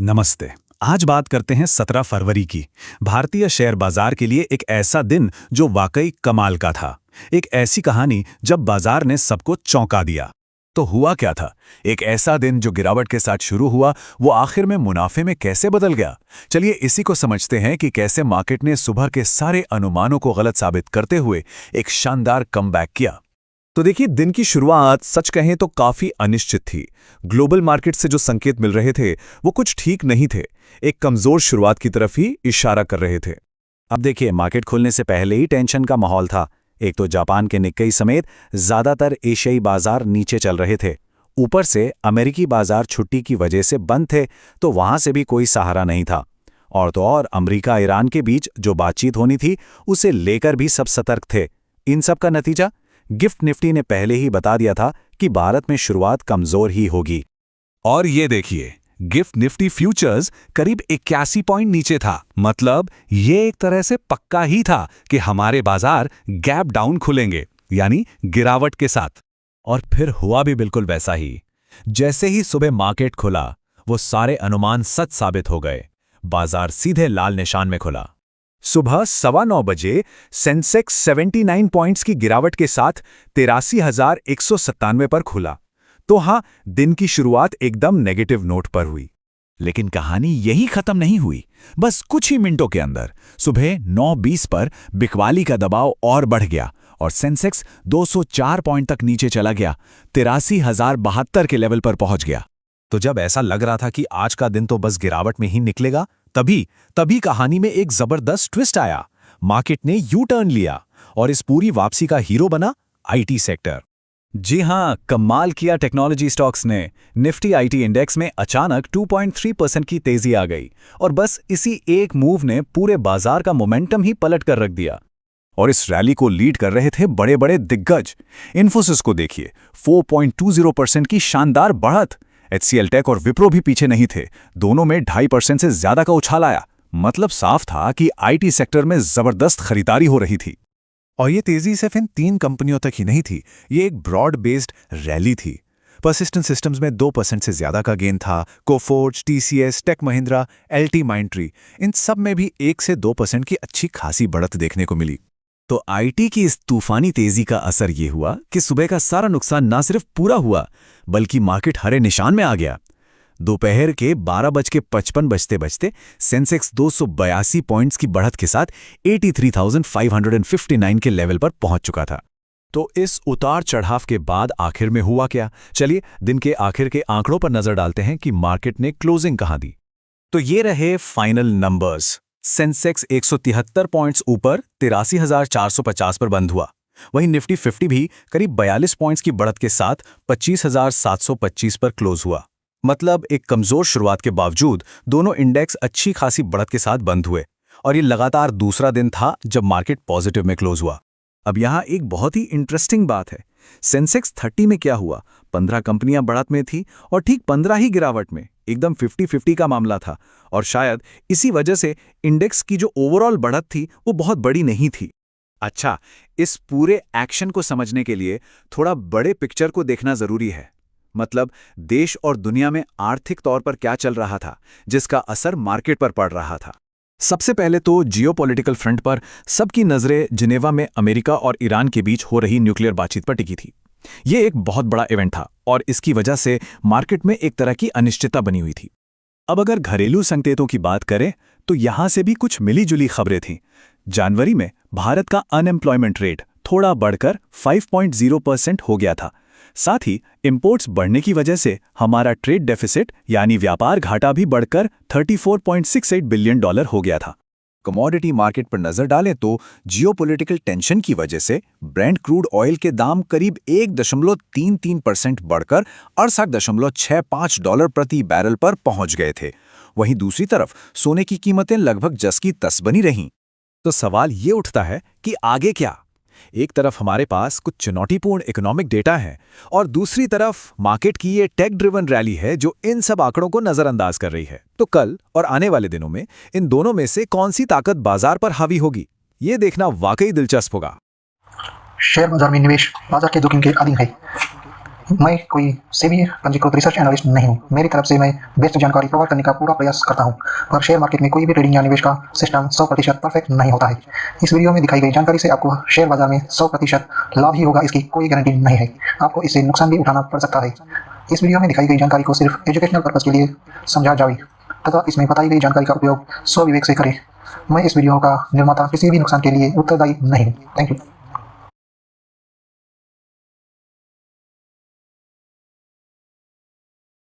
नमस्ते। आज बात करते हैं 17 फरवरी की। भारतीय शेयर बाजार के लिए एक ऐसा दिन जो वाकई कमाल का था। एक ऐसी कहानी जब बाजार ने सबको चौंका दिया। तो हुआ क्या था? एक ऐसा दिन जो गिरावट के साथ शुरू हुआ, वो आखिर में मुनाफे में कैसे बदल गया? चलिए इसी को समझते हैं कि कैसे मार्केट ने सुबह के सारे अनुमानों को गलत साबित करते हुए एक शानदार कमबैक किया। तो देखिए, दिन की शुरुआत सच कहें तो काफी अनिश्चित थी। ग्लोबल मार्केट से जो संकेत मिल रहे थे वो कुछ ठीक नहीं थे। एक कमजोर शुरुआत की तरफ ही इशारा कर रहे थे। अब देखिए, मार्केट खुलने से पहले ही टेंशन का माहौल था। एक तो जापान के निक्केई समेत ज्यादातर एशियाई बाजार नीचे चल रहे थे। ऊपर से अमेरिकी बाजार छुट्टी की वजह से बंद थे, तो वहां से भी कोई सहारा नहीं था। और तो और अमेरिका ईरान के बीच जो बातचीत होनी थी, उसे लेकर भी सब सतर्क थे। इन सब का नतीजा, गिफ्ट निफ्टी ने पहले ही बता दिया था कि भारत में शुरुआत कमजोर ही होगी। और ये देखिए, गिफ्ट निफ्टी फ्यूचर्स करीब 81 पॉइंट नीचे था। मतलब ये एक तरह से पक्का ही था कि हमारे बाजार गैप डाउन खुलेंगे, यानी गिरावट के साथ। और फिर हुआ भी बिल्कुल वैसा ही। जैसे ही सुबह मार्केट खुला, वो सारे अनुमान सच साबित हो गए। बाजार सीधे लाल निशान में खुला। सुबह 9:15 सेंसेक्स 79 पॉइंट्स की गिरावट के साथ 83,197 पर खुला। तो हाँ, दिन की शुरुआत एकदम नेगेटिव नोट पर हुई। लेकिन कहानी यही खत्म नहीं हुई। बस कुछ ही मिनटों के अंदर सुबह 9:20 पर बिकवाली का दबाव और बढ़ गया और सेंसेक्स 204 पॉइंट तक नीचे चला गया। 83,072 के लेवल पर पहुंच गया। तो जब ऐसा लग रहा था कि आज का दिन तो बस गिरावट में ही निकलेगा, तभी कहानी में एक जबरदस्त ट्विस्ट आया। मार्केट ने यू टर्न लिया और इस पूरी वापसी का हीरो बना आईटी सेक्टर। जी हां, कमाल किया टेक्नोलॉजी स्टॉक्स ने। निफ्टी आईटी इंडेक्स में अचानक 2.3% की तेजी आ गई और बस इसी एक मूव ने पूरे बाजार का मोमेंटम ही पलट कर रख दिया। और इस रैली को लीड कर रहे थे बड़े बड़े दिग्गज। इन्फोसिस को देखिए, 4.20% की शानदार बढ़त। एचसीएल टेक और विप्रो भी पीछे नहीं थे। दोनों में 2.5% से ज्यादा का उछाल आया। मतलब साफ था कि आईटी सेक्टर में जबरदस्त खरीदारी हो रही थी। और ये तेजी सिर्फ इन 3 कंपनियों तक ही नहीं थी, ये एक ब्रॉड बेस्ड रैली थी। परसिस्टेंट सिस्टम्स में 2% से ज्यादा का गेन था। Coforge, TCS, Tech Mahindra, LT Mindtree, इन सब में भी 1 से 2% की अच्छी खासी बढ़त देखने को मिली। तो आईटी की इस तूफानी तेजी का असर ये हुआ कि सुबह का सारा नुकसान ना सिर्फ पूरा हुआ, बल्कि मार्केट हरे निशान में आ गया। दोपहर के 12:55 बजते सेंसेक्स 282 पॉइंट्स की बढ़त के साथ 83,559 के लेवल पर पहुंच चुका था। तो इस उतार चढ़ाव के बाद आखिर में हुआ क्या? चलिए दिन के आखिर के आंकड़ों पर नजर डालते हैं कि मार्केट ने क्लोजिंग कहां दी। तो ये रहे फाइनल नंबर्स। सेंसेक्स 173 पॉइंट्स ऊपर 83,450 पर बंद हुआ। वहीं निफ्टी 50 भी करीब 42 पॉइंट्स की बढ़त के साथ 25,725 पर क्लोज हुआ। मतलब एक कमजोर शुरुआत के बावजूद दोनों इंडेक्स अच्छी खासी बढ़त के साथ बंद हुए और ये लगातार दूसरा दिन था जब मार्केट पॉजिटिव में क्लोज हुआ। अब यहाँ एक बहुत ही इंटरेस्टिंग बात है। सेंसेक्स 30 में क्या हुआ? 15 कंपनियां बढ़त में थी और ठीक 15 ही गिरावट में। एकदम 50-50 का मामला था और शायद इसी वजह से इंडेक्स की जो ओवरऑल बढ़त थी वो बहुत बड़ी नहीं थी। अच्छा, इस पूरे एक्शन को समझने के लिए थोड़ा बड़े पिक्चर को देखना जरूरी है। मतलब देश और दुनिया में आर्थिक तौर पर क्या चल रहा था जिसका असर मार्केट पर पड़ रहा था। सबसे पहले तो जियोपॉलिटिकल फ्रंट पर सबकी नजरें जिनेवा में अमेरिका और ईरान के बीच हो रही न्यूक्लियर बातचीत पर टिकी थी। ये एक बहुत बड़ा इवेंट था और इसकी वजह से मार्केट में एक तरह की अनिश्चितता बनी हुई थी। अब अगर घरेलू संकेतों की बात करें तो यहां से भी कुछ मिली-जुली खबरें थीं। जनवरी में भारत का अनएम्प्लॉयमेंट रेट थोड़ा बढ़कर 5.0% हो गया था। साथ ही इंपोर्ट्स बढ़ने की वजह से हमारा ट्रेड डेफिसिट यानी व्यापार घाटा भी बढ़कर $34.68 बिलियन हो गया था। कमोडिटी मार्केट पर नजर डालें तो जियोपॉलिटिकल टेंशन की वजह से ब्रेंट क्रूड ऑयल के दाम करीब 1.33% बढ़कर $68.65 प्रति बैरल पर पहुंच गए थे। वहीं दूसरी तरफ सोने की कीमतें लगभग जस की तस बनी रहीं। तो सवाल ये उठता है कि आगे क्या? एक तरफ हमारे पास कुछ चुनौतीपूर्ण इकोनॉमिक डेटा है और दूसरी तरफ मार्केट की ये टेक ड्रिवन रैली है जो इन सब आंकड़ों को नजरअंदाज कर रही है। तो कल और आने वाले दिनों में इन दोनों में से कौन सी ताकत बाजार पर हावी होगी, ये देखना वाकई दिलचस्प होगा। शेयर बाजार में निवेश बाजार के जोखिम के अधीन है। मैं कोई सेबी पंजीकृत रिसर्च एनालिस्ट नहीं हूँ। मेरी तरफ से मैं बेस्ट जानकारी प्रोवाइड करने का पूरा प्रयास करता हूँ, पर शेयर मार्केट में कोई भी ट्रेडिंग या निवेश का सिस्टम 100% परफेक्ट नहीं होता है। इस वीडियो में दिखाई गई जानकारी से आपको शेयर बाजार में 100% लाभ ही होगा, इसकी कोई गारंटी नहीं है। आपको इससे नुकसान भी उठाना पड़ सकता है। इस वीडियो में दिखाई गई जानकारी को सिर्फ एजुकेशनल पर्पज़ के लिए समझा जाए तथा इसमें बताई गई जानकारी का उपयोग स्वविवेक से करें। मैं इस वीडियो का निर्माता किसी भी नुकसान के लिए उत्तरदायी नहीं हूँ। Thank you.